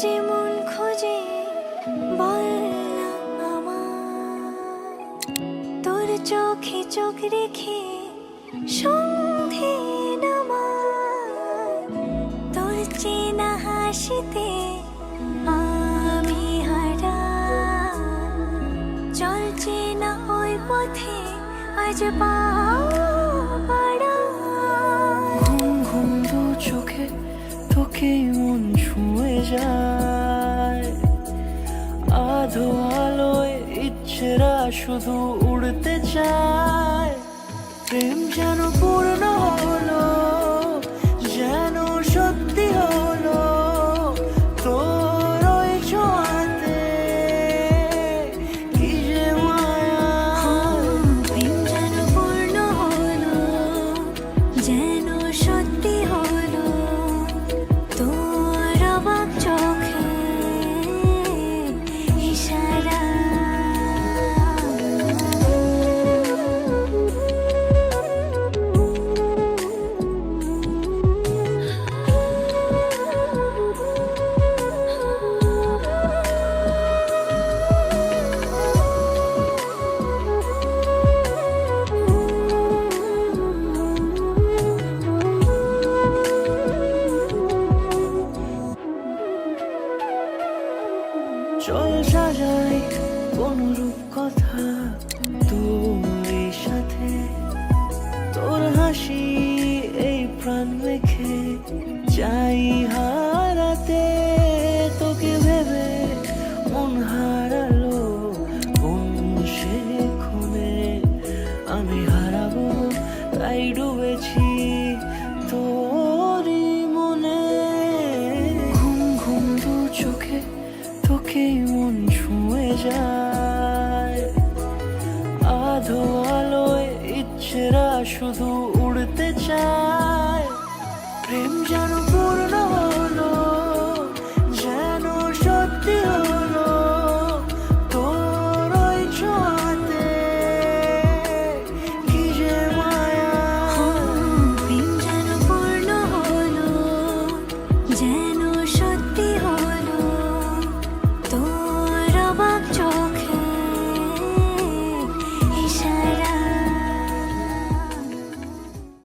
যেমন খোঁজে বললাম আমার, তোর চোখে চোখ রেখে সন্ধে নামার, তোর চেনা হাসিতে আমি হারা, চলছে না ওই পথে আজ পা বাড়া। ঘুম ঘুম দু চোখে তোকে মন ছুঁয়ে যায়, আধো আলোয় ইচ্ছেরা শুধু উড়তে চায়। প্রেম যেন পূর্ণ হলো, যেন সত্যি হলো, তোর ওই ছোঁয়াতে কি যে মায়া। প্রেম যেন পূর্ণ হলো, যেন সত্যি হলো, তোর অবাক চোখে ইশারা। চল সাজাই কোন রূপকথা তোর সাথে, তোর হাসি এই প্রাণ মেখে চাই হারাতে। তোকে ভেবে মন হারালো কোন সে ক্ষণে, আমি হারাবো তাই ডুবেছি তোরই মনে। ঘুম ঘুম দু চোখে তোকে মন ছুঁয়ে যায়, আধো আলোয় ইচ্ছেরা শুধু